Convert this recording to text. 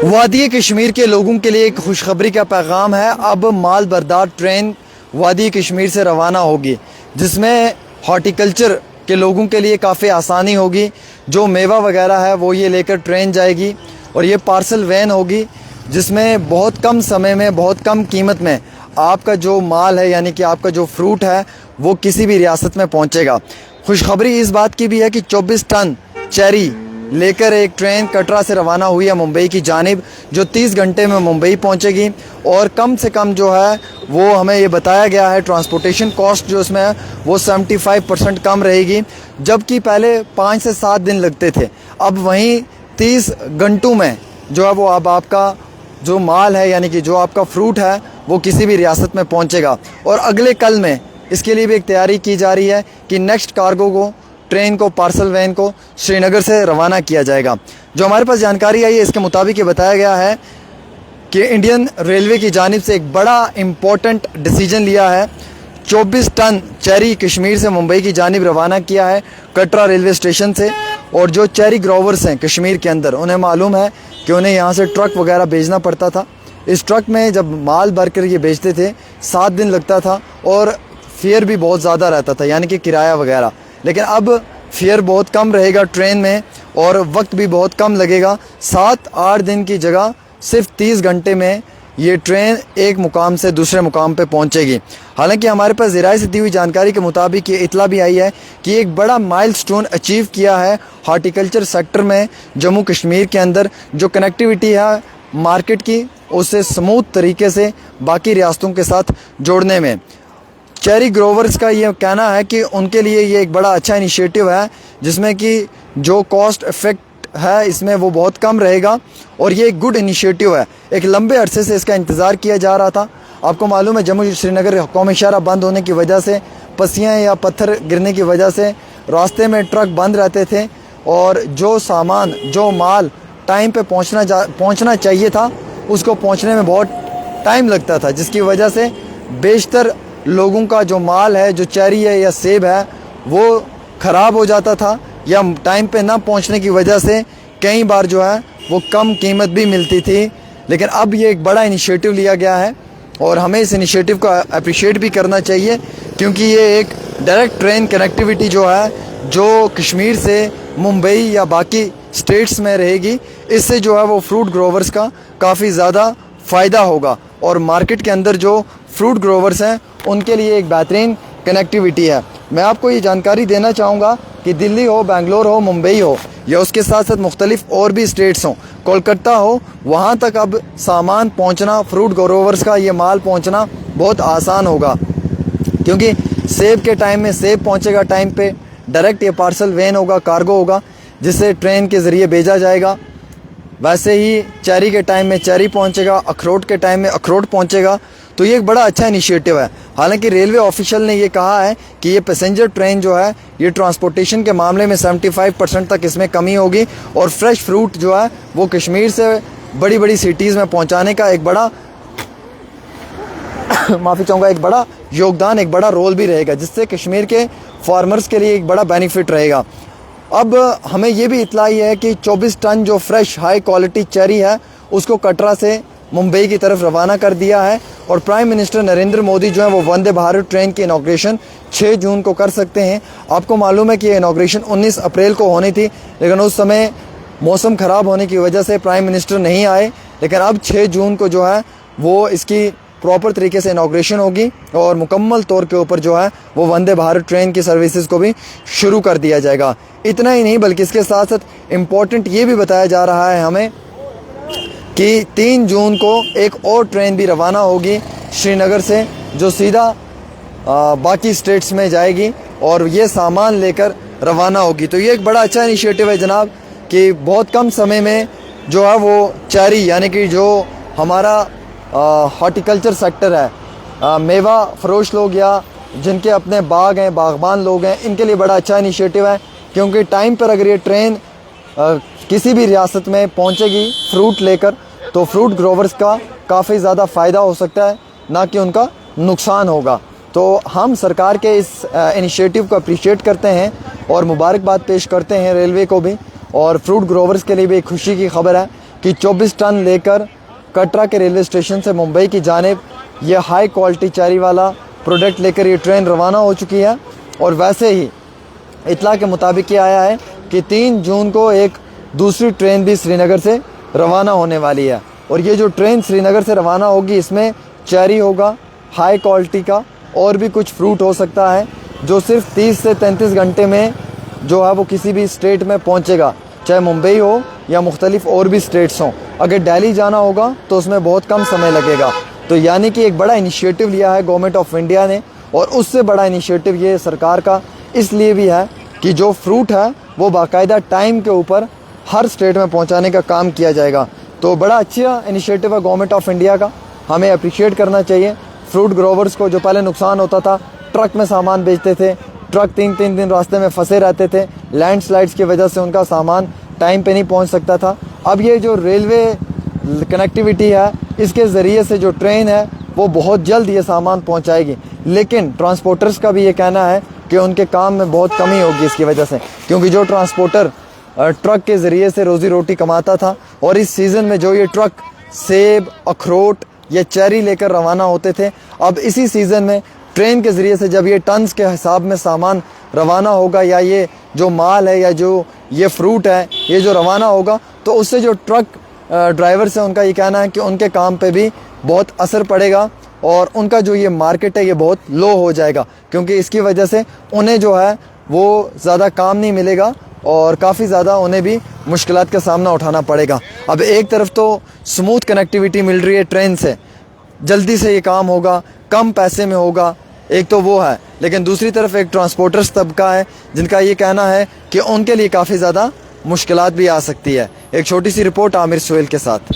वादी कश्मीर के लोगों के लिए एक खुशखबरी का पैगाम है। अब माल बरदार ट्रेन वादी कश्मीर से रवाना होगी, जिसमें हॉर्टिकल्चर के लोगों के लिए काफ़ी आसानी होगी। जो मेवा वगैरह है वो ये लेकर ट्रेन जाएगी और ये पार्सल वैन होगी, जिसमें बहुत कम समय में बहुत कम कीमत में आपका जो माल है यानी कि आपका जो फ्रूट है वो किसी भी रियासत में पहुंचेगा। खुशखबरी इस बात की भी है कि 24 टन चेरी लेकर एक ट्रेन कटरा से रवाना हुई है मुंबई की जानिब, जो 30 घंटे में मुंबई पहुंचेगी। और कम से कम जो है वो हमें ये बताया गया है ट्रांसपोर्टेशन कॉस्ट जो इसमें है वो 75% कम रहेगी, जबकि पहले 5 से 7 दिन लगते थे। अब वहीं 30 घंटों में जो है वो अब आपका जो माल है यानी कि जो आपका फ्रूट है वो किसी भी रियासत में पहुंचेगा। और अगले कल में इसके लिए भी एक तैयारी की जा रही है कि नेक्स्ट कार्गो को, ट्रेन को, पार्सल वैन को श्रीनगर से रवाना किया जाएगा। जो हमारे पास जानकारी आई है इसके मुताबिक ये बताया गया है कि इंडियन रेलवे की जानिब से एक बड़ा इम्पोर्टेंट डिसीजन लिया है। 24 टन चेरी कश्मीर से मुंबई की जानिब रवाना किया है कटरा रेलवे स्टेशन से। और जो चेरी ग्रोवर्स हैं कश्मीर के अंदर, उन्हें मालूम है कि उन्हें यहाँ से ट्रक वगैरह भेजना पड़ता था। इस ट्रक में जब माल भर कर ये बेचते थे 7 दिन लगता था और फेयर भी बहुत ज़्यादा रहता था यानी कि किराया वगैरह। लेकिन अब फेयर बहुत कम रहेगा ट्रेन में और वक्त भी बहुत कम लगेगा। 7-8 दिन की जगह सिर्फ 30 घंटे में ये ट्रेन एक मुकाम से दूसरे मुकाम पे पहुंचेगी। हालांकि हमारे पास ज़राए से दी हुई जानकारी के मुताबिक ये इतला भी आई है कि एक बड़ा माइलस्टोन अचीव किया है हॉर्टिकल्चर सेक्टर में जम्मू कश्मीर के अंदर। जो कनेक्टिविटी है मार्केट की उसे स्मूथ तरीके से बाकी रियासतों के साथ जोड़ने में चेरी ग्रोवर्स का ये कहना है कि उनके लिए ये एक बड़ा अच्छा इनिशिएटिव है, जिसमें कि जो कॉस्ट इफेक्ट है इसमें वो बहुत कम रहेगा और ये एक गुड इनिशिएटिव है। एक लंबे अरसे से इसका इंतज़ार किया जा रहा था। आपको मालूम है जम्मू श्रीनगर कौमी शाहराह बंद होने की वजह से, पस्सियाँ या पत्थर गिरने की वजह से रास्ते में ट्रक बंद रहते थे और जो सामान, जो माल टाइम पे पहुंचना चाहिए था उसको पहुंचने में बहुत टाइम लगता था, जिसकी वजह से बेशतर लोगों का जो माल है, जो चेरी है या सेब है, वो ख़राब हो जाता था या टाइम पे ना पहुंचने की वजह से कई बार जो है वो कम कीमत भी मिलती थी। लेकिन अब ये एक बड़ा इनिशिएटिव लिया गया है और हमें इस इनिशिएटिव को अप्रिशिएट भी करना चाहिए, क्योंकि ये एक डायरेक्ट ट्रेन कनेक्टिविटी जो है जो कश्मीर से मुंबई या बाकी स्टेट्स में रहेगी, इससे जो है वो फ्रूट ग्रोवर्स का काफ़ी ज़्यादा फ़ायदा होगा। और मार्केट के अंदर जो फ्रूट ग्रोवर्स हैं उनके लिए एक बेहतरीन कनेक्टिविटी है। मैं आपको ये जानकारी देना चाहूँगा कि दिल्ली हो, बेंगलोर हो, मुंबई हो या उसके साथ साथ मुख्तलिफ और भी स्टेट्स हों, कोलकाता हो, वहाँ तक अब सामान पहुँचना, फ्रूट ग्रोवर्स का ये माल पहुँचना बहुत आसान होगा, क्योंकि सेब के टाइम में सेब पहुँचेगा टाइम पे। डायरेक्ट ये पार्सल वैन होगा, कार्गो होगा, जिससे ट्रेन के ज़रिए भेजा जाएगा। वैसे ही चेरी के टाइम में चेरी पहुँचेगा, अखरोट के टाइम में अखरोट पहुँचेगा। तो ये एक बड़ा अच्छा इनिशिएटिव है। हालांकि रेलवे ऑफिशियल ने ये कहा है कि ये पैसेंजर ट्रेन जो है ये ट्रांसपोर्टेशन के मामले में 75% तक इसमें कमी होगी और फ्रेश फ्रूट जो है वो कश्मीर से बड़ी बड़ी सिटीज़ में पहुंचाने का एक बड़ा माफ़ी चाहूँगा, एक बड़ा योगदान, एक बड़ा रोल भी रहेगा, जिससे कश्मीर के फार्मर्स के लिए एक बड़ा बेनिफिट रहेगा। अब हमें ये भी इतलाई है कि 24 टन जो फ्रेश हाई क्वालिटी चेरी है उसको कटरा से मुंबई की तरफ रवाना कर दिया है और प्राइम मिनिस्टर नरेंद्र मोदी जो है वो वंदे भारत ट्रेन की इनॉग्रेशन 6 जून को कर सकते हैं। आपको मालूम है कि ये इनॉग्रेशन 19 अप्रैल को होनी थी, लेकिन उस समय मौसम ख़राब होने की वजह से प्राइम मिनिस्टर नहीं आए। लेकिन अब 6 जून को जो है वो इसकी प्रॉपर तरीके से इनॉग्रेशन होगी और मुकम्मल तौर के ऊपर जो है वो वंदे भारत ट्रेन की सर्विसेज को भी शुरू कर दिया जाएगा। इतना ही नहीं बल्कि इसके साथ साथ इम्पोर्टेंट ये भी बताया जा रहा है हमें कि 3 जून को एक और ट्रेन भी रवाना होगी श्रीनगर से, जो सीधा बाकी स्टेट्स में जाएगी और ये सामान लेकर रवाना होगी। तो ये एक बड़ा अच्छा इनिशिएटिव है जनाब, कि बहुत कम समय में जो है वो चेरी यानी कि जो हमारा हॉर्टिकल्चर सेक्टर है, मेवा फरोश लोग या जिनके अपने बाग हैं, बागबान लोग हैं, इनके लिए बड़ा अच्छा इनिशिएटिव है, क्योंकि टाइम पर अगर ये ट्रेन किसी भी रियासत में पहुंचेगी फ्रूट लेकर तो फ्रूट ग्रोवर्स का काफ़ी ज़्यादा फ़ायदा हो सकता है, ना कि उनका नुकसान होगा। तो हम सरकार के इस इनिशिएटिव को अप्रिशिएट करते हैं और मुबारकबाद पेश करते हैं रेलवे को भी, और फ्रूट ग्रोवर्स के लिए भी एक खुशी की खबर है कि 24 टन लेकर कटरा के रेलवे स्टेशन से मुंबई की जानिब ये हाई क्वालिटी चेरी वाला प्रोडक्ट लेकर ये ट्रेन रवाना हो चुकी है। और वैसे ही इतला के मुताबिक ये आया है कि 3 जून को एक दूसरी ट्रेन भी श्रीनगर से रवाना होने वाली है। और ये जो ट्रेन श्रीनगर से रवाना होगी इसमें चेरी होगा हाई क्वालिटी का, और भी कुछ फ्रूट हो सकता है, जो सिर्फ 30 से 33 घंटे में जो है वो किसी भी स्टेट में पहुंचेगा, चाहे मुंबई हो या मुख्तलिफ और भी स्टेट्स हों। अगर दिल्ली जाना होगा तो उसमें बहुत कम समय लगेगा। तो यानी कि एक बड़ा इनिशिएटिव लिया है गवर्नमेंट ऑफ इंडिया ने, और उससे बड़ा इनिशिएटिव ये सरकार का इसलिए भी है कि जो फ्रूट है वो बाकायदा टाइम के ऊपर हर स्टेट में पहुंचाने का काम किया जाएगा। तो बड़ा अच्छा इनिशिएटिव है गवर्नमेंट ऑफ इंडिया का, हमें अप्रिशिएट करना चाहिए। फ्रूट ग्रोवर्स को जो पहले नुकसान होता था, ट्रक में सामान बेचते थे, ट्रक 3-3 दिन रास्ते में फंसे रहते थे, लैंडस्लाइड्स की वजह से उनका सामान टाइम पे नहीं पहुंच सकता था। अब ये जो रेलवे कनेक्टिविटी है, इसके ज़रिए से जो ट्रेन है वो बहुत जल्द ये सामान पहुंचाएगी। लेकिन ट्रांसपोर्टर्स का भी ये कहना है कि उनके काम में बहुत कमी होगी इसकी वजह से, क्योंकि जो ट्रांसपोर्टर ट्रक के ज़रिए से रोज़ी रोटी कमाता था, और इस सीज़न में जो ये ट्रक सेब, अखरोट या चेरी लेकर रवाना होते थे, अब इसी सीज़न में ट्रेन के ज़रिए से जब ये टन्स के हिसाब में सामान रवाना होगा, या ये जो माल है या जो ये फ्रूट है ये जो रवाना होगा, तो उससे जो ट्रक ड्राइवर से उनका ये कहना है कि उनके काम पे भी बहुत असर पड़ेगा, और उनका जो ये मार्केट है ये बहुत लो हो जाएगा, क्योंकि इसकी वजह से उन्हें जो है वो ज़्यादा काम नहीं मिलेगा और काफ़ी ज़्यादा उन्हें भी मुश्किलात का सामना उठाना पड़ेगा। अब एक तरफ तो स्मूथ कनेक्टिविटी मिल रही है ट्रेन से, जल्दी से ये काम होगा, कम पैसे में होगा, एक तो वो है, लेकिन दूसरी तरफ एक ट्रांसपोर्टर्स तबका है जिनका ये कहना है कि उनके लिए काफ़ी ज़्यादा मुश्किलात भी आ सकती है। एक छोटी सी रिपोर्ट आमिर सोहेल के साथ।